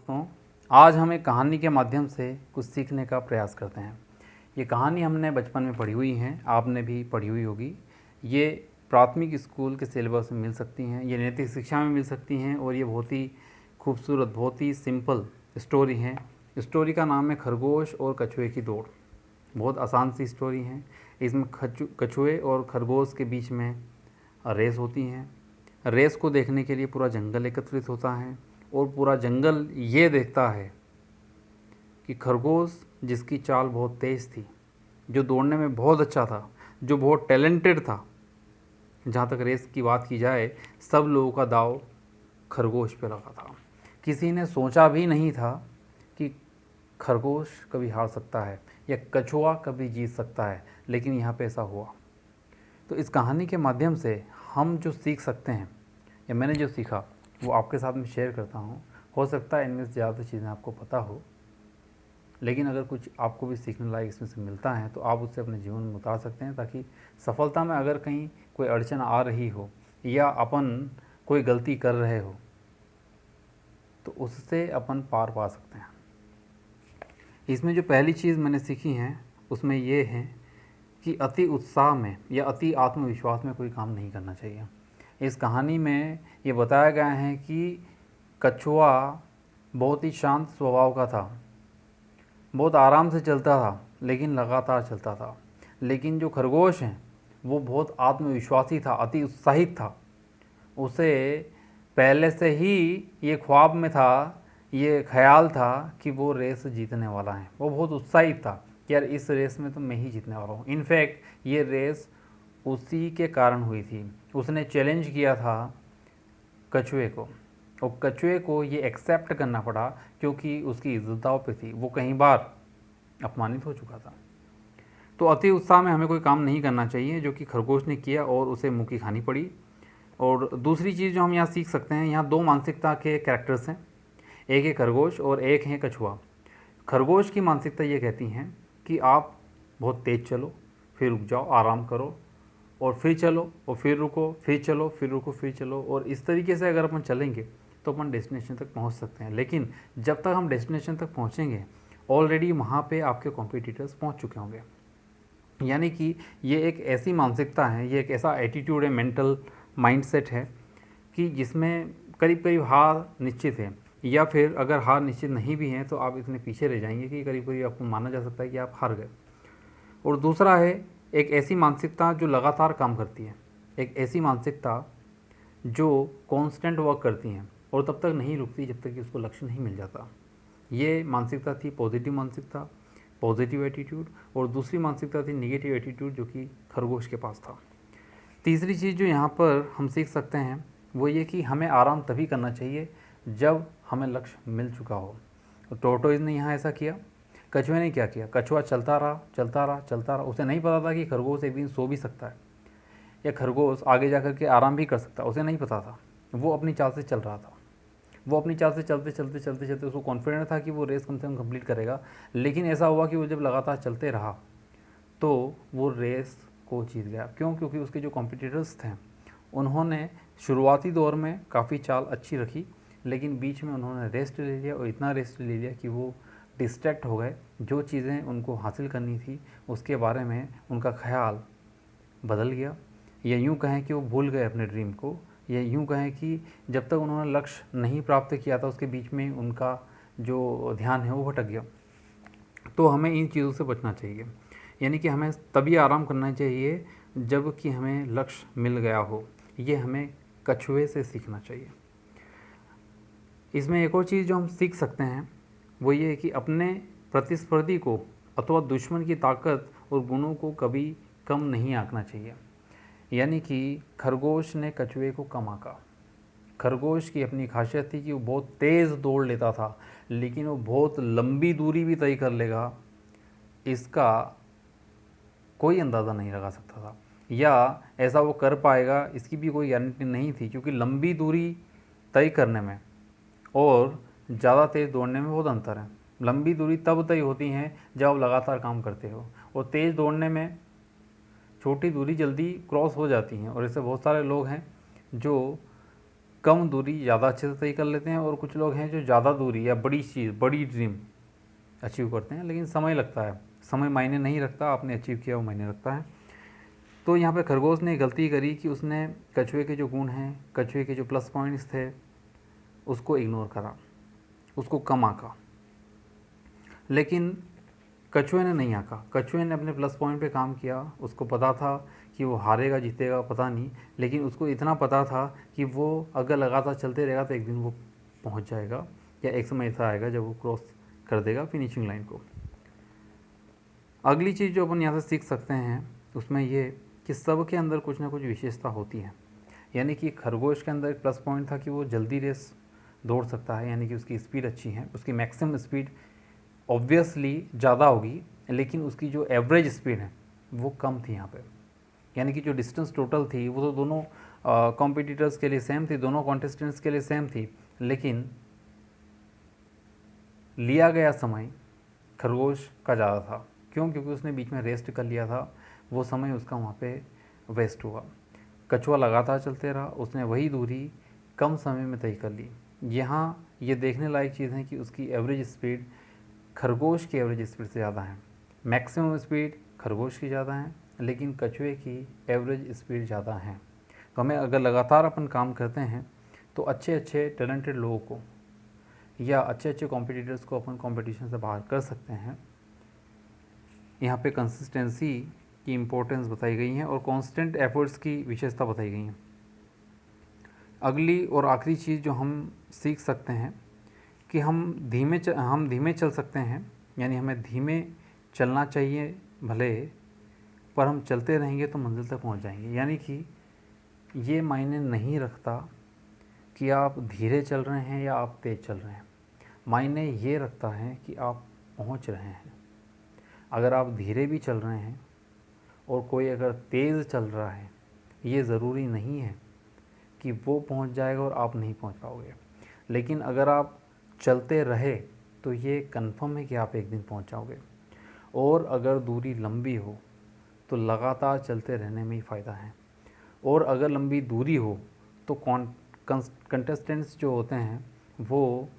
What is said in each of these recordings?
दोस्तों, आज हम एक कहानी के माध्यम से कुछ सीखने का प्रयास करते हैं। ये कहानी हमने बचपन में पढ़ी हुई है, आपने भी पढ़ी हुई होगी। ये प्राथमिक स्कूल के सिलेबस में मिल सकती हैं, ये नैतिक शिक्षा में मिल सकती हैं और ये बहुत ही खूबसूरत, बहुत ही सिंपल स्टोरी है। स्टोरी का नाम है खरगोश और कछुए की दौड़। बहुत आसान सी स्टोरी है। इसमें कछुए और खरगोश के बीच में रेस होती हैं। रेस को देखने के लिए पूरा जंगल एकत्रित होता है और पूरा जंगल ये देखता है कि खरगोश, जिसकी चाल बहुत तेज़ थी, जो दौड़ने में बहुत अच्छा था, जो बहुत टैलेंटेड था, जहाँ तक रेस की बात की जाए सब लोगों का दाव खरगोश पे लगा था। किसी ने सोचा भी नहीं था कि खरगोश कभी हार सकता है या कछुआ कभी जीत सकता है, लेकिन यहाँ पे ऐसा हुआ। तो इस कहानी के माध्यम से हम जो सीख सकते हैं या मैंने जो सीखा वो आपके साथ में शेयर करता हूँ। हो सकता है इनमें से ज़्यादा चीज़ें आपको पता हो, लेकिन अगर कुछ आपको भी सीखने लायक इसमें से मिलता है तो आप उससे अपने जीवन में उतार सकते हैं, ताकि सफलता में अगर कहीं कोई अड़चन आ रही हो या अपन कोई गलती कर रहे हो तो उससे अपन पार पा सकते हैं। इसमें जो पहली चीज़ मैंने सीखी है उसमें ये है कि अति उत्साह में या अति आत्मविश्वास में कोई काम नहीं करना चाहिए। इस कहानी में ये बताया गया है कि कछुआ बहुत ही शांत स्वभाव का था, बहुत आराम से चलता था, लेकिन लगातार चलता था। लेकिन जो खरगोश हैं वो बहुत आत्मविश्वासी था, अति उत्साहित था। उसे पहले से ही ये ख्वाब में था, ये ख्याल था कि वो रेस जीतने वाला है। वो बहुत उत्साहित था कि यार इस रेस में तो मैं ही जीतने वाला हूँ। इनफैक्ट ये रेस उसी के कारण हुई थी। उसने चैलेंज किया था कछुए को और कछुए को ये एक्सेप्ट करना पड़ा क्योंकि उसकी इज्जत दांव पे थी। वो कई बार अपमानित हो चुका था। तो अति उत्साह में हमें कोई काम नहीं करना चाहिए, जो कि खरगोश ने किया और उसे मुँह की खानी पड़ी। और दूसरी चीज़ जो हम यहाँ सीख सकते हैं, यहाँ दो मानसिकता के कैरेक्टर्स हैं, एक है खरगोश और एक है कछुआ। खरगोश की मानसिकता ये कहती हैं कि आप बहुत तेज़ चलो, फिर रुक जाओ, आराम करो, और फिर चलो और फिर रुको, फिर चलो, फिर रुको, फिर चलो, और इस तरीके से अगर अपन चलेंगे तो अपन डेस्टिनेशन तक पहुंच सकते हैं। लेकिन जब तक हम डेस्टिनेशन तक पहुंचेंगे ऑलरेडी वहाँ पे आपके कॉम्पिटिटर्स पहुंच चुके होंगे। यानी कि ये एक ऐसी मानसिकता है, ये एक ऐसा एटीट्यूड है, मेंटल माइंडसेट है कि जिसमें करीब करीब हार निश्चित है, या फिर अगर हार निश्चित नहीं भी है तो आप इतने पीछे रह जाएंगे कि करीब करीब आपको माना जा सकता है कि आप हार गए। और दूसरा है एक ऐसी मानसिकता जो लगातार काम करती है, एक ऐसी मानसिकता जो कांस्टेंट वर्क करती है और तब तक नहीं रुकती जब तक कि उसको लक्ष्य नहीं मिल जाता। ये मानसिकता थी पॉजिटिव मानसिकता, पॉजिटिव एटीट्यूड, और दूसरी मानसिकता थी निगेटिव एटीट्यूड, जो कि खरगोश के पास था। तीसरी चीज़ जो यहाँ पर हम सीख सकते हैं वो ये कि हमें आराम तभी करना चाहिए जब हमें लक्ष्य मिल चुका हो। तो टोरटोइज ने यहाँ ऐसा किया। कछुए ने क्या किया? कछुआ चलता रहा, चलता रहा, चलता रहा। उसे नहीं पता था कि खरगोश एक दिन सो भी सकता है या खरगोश आगे जा कर के आराम भी कर सकता है। उसे नहीं पता था। वो अपनी चाल से चल रहा था। वो अपनी चाल से चलते चलते चलते चलते उसको कॉन्फिडेंट था कि वो रेस कम से कम कंप्लीट करेगा। लेकिन ऐसा हुआ कि वो जब लगातार चलते रहा तो वो रेस को जीत गया। क्यों? क्योंकि उसके जो कॉम्पिटिटर्स थे उन्होंने शुरुआती दौर में काफ़ी चाल अच्छी रखी, लेकिन बीच में उन्होंने रेस्ट ले लिया, और इतना रेस्ट ले लिया कि वो डिस्ट्रैक्ट हो गए। जो चीज़ें उनको हासिल करनी थी उसके बारे में उनका ख्याल बदल गया, या यूँ कहें कि वो भूल गए अपने ड्रीम को, या यूँ कहें कि जब तक उन्होंने लक्ष्य नहीं प्राप्त किया था उसके बीच में उनका जो ध्यान है वो भटक गया। तो हमें इन चीज़ों से बचना चाहिए। यानी कि हमें तभी आराम करना चाहिए जब कि हमें लक्ष्य मिल गया हो। ये हमें कछुए से सीखना चाहिए। इसमें एक और चीज़ जो हम सीख सकते हैं वो ये है कि अपने प्रतिस्पर्धी को अथवा दुश्मन की ताकत और गुणों को कभी कम नहीं आंकना चाहिए। यानी कि खरगोश ने कछुए को कम आंका। खरगोश की अपनी खासियत थी कि वो बहुत तेज़ दौड़ लेता था, लेकिन वो बहुत लंबी दूरी भी तय कर लेगा इसका कोई अंदाज़ा नहीं लगा सकता था, या ऐसा वो कर पाएगा इसकी भी कोई गारंटी नहीं थी। क्योंकि लंबी दूरी तय करने में और ज़्यादा तेज़ दौड़ने में बहुत अंतर है। लंबी दूरी तब तय होती है जब आप लगातार काम करते हो, और तेज़ दौड़ने में छोटी दूरी जल्दी क्रॉस हो जाती हैं। और ऐसे बहुत सारे लोग हैं जो कम दूरी ज़्यादा अच्छे से तय कर लेते हैं, और कुछ लोग हैं जो ज़्यादा दूरी या बड़ी चीज़, बड़ी ड्रीम अचीव करते हैं, लेकिन समय लगता है। समय मायने नहीं रखता, आपने अचीव किया वो मायने रखता है। तो यहाँ पे खरगोश ने गलती करी कि उसने कछुए के जो गुण हैं, कछुए के जो प्लस पॉइंट्स थे, उसको इग्नोर करा, उसको कम आंका। लेकिन कछुए ने नहीं आंका, कछुए ने अपने प्लस पॉइंट पे काम किया। उसको पता था कि वो हारेगा जीतेगा पता नहीं, लेकिन उसको इतना पता था कि वो अगर लगातार चलते रहेगा तो एक दिन वो पहुंच जाएगा, या एक समय ऐसा आएगा जब वो क्रॉस कर देगा फिनिशिंग लाइन को। अगली चीज़ जो अपन यहाँ से सीख सकते हैं उसमें ये कि सब के अंदर कुछ ना कुछ विशेषता होती है। यानी कि खरगोश के अंदर एक प्लस पॉइंट था कि वो जल्दी रेस दौड़ सकता है, यानी कि उसकी स्पीड अच्छी है, उसकी मैक्सिमम स्पीड ऑब्वियसली ज़्यादा होगी, लेकिन उसकी जो एवरेज स्पीड है वो कम थी यहाँ पे। यानी कि जो डिस्टेंस टोटल थी वो तो दोनों कॉम्पिटिटर्स के लिए सेम थी, दोनों कॉन्टेस्टेंट्स के लिए सेम थी, लेकिन लिया गया समय खरगोश का ज़्यादा था। क्यों? क्योंकि उसने बीच में रेस्ट कर लिया था, वो समय उसका वहाँ पे वेस्ट हुआ। कछुआ लगातार चलते रहा, उसने वही दूरी कम समय में तय कर ली। यहाँ ये देखने लायक चीज़ है कि उसकी एवरेज स्पीड खरगोश की एवरेज स्पीड से ज़्यादा है। मैक्सिमम स्पीड खरगोश की ज़्यादा है, लेकिन कछुए की एवरेज स्पीड ज़्यादा है। तो हमें अगर लगातार अपन काम करते हैं तो अच्छे अच्छे टैलेंटेड लोगों को या अच्छे अच्छे कॉम्पिटिटर्स को अपन कंपटीशन से बाहर कर सकते हैं। यहाँ पे कंसिस्टेंसी की इम्पोर्टेंस बताई गई है और कांस्टेंट एफर्ट्स की विशेषता बताई गई है। अगली और आखिरी चीज़ जो हम सीख सकते हैं कि हम धीमे चल सकते हैं, यानी हमें धीमे चलना चाहिए भले, पर हम चलते रहेंगे तो मंजिल तक पहुंच जाएंगे। यानी कि ये मायने नहीं रखता कि आप धीरे चल रहे हैं या आप तेज़ चल रहे हैं, मायने ये रखता है कि आप पहुंच रहे हैं। अगर आप धीरे भी चल रहे हैं और कोई अगर तेज़ चल रहा है, ये ज़रूरी नहीं है कि वो पहुंच जाएगा और आप नहीं पहुंच पाओगे। लेकिन अगर आप चलते रहे तो ये कंफर्म है कि आप एक दिन पहुंच जाओगे। और अगर दूरी लंबी हो तो लगातार चलते रहने में ही फ़ायदा है, और अगर लंबी दूरी हो तो कंटेस्टेंट्स जो होते हैं वो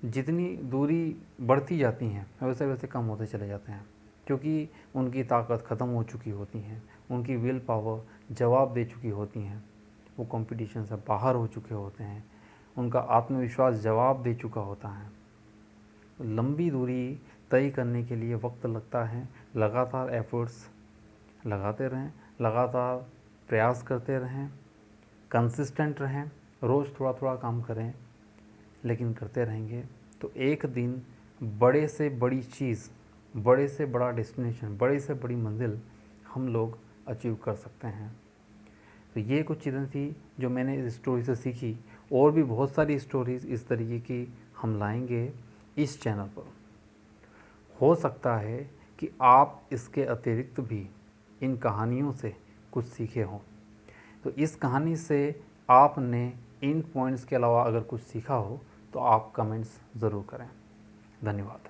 जितनी दूरी बढ़ती जाती हैं वैसे वैसे कम होते चले जाते हैं, क्योंकि उनकी ताकत ख़त्म हो चुकी होती है, उनकी विल पावर जवाब दे चुकी होती हैं, वो कंपटीशन से बाहर हो चुके होते हैं, उनका आत्मविश्वास जवाब दे चुका होता है। लंबी दूरी तय करने के लिए वक्त लगता है। लगातार एफर्ट्स लगाते रहें, लगातार प्रयास करते रहें, कंसिस्टेंट रहें, रोज़ थोड़ा थोड़ा काम करें, लेकिन करते रहेंगे तो एक दिन बड़े से बड़ी चीज़, बड़े से बड़ा डेस्टिनेशन, बड़े से बड़ी मंजिल हम लोग अचीव कर सकते हैं। तो ये कुछ चीज़ें थी जो मैंने इस स्टोरी से सीखी, और भी बहुत सारी स्टोरीज़ इस तरीके की हम लाएंगे इस चैनल पर। हो सकता है कि आप इसके अतिरिक्त भी इन कहानियों से कुछ सीखे हों। तो इस कहानी से आपने इन पॉइंट्स के अलावा अगर कुछ सीखा हो तो आप कमेंट्स ज़रूर करें। धन्यवाद।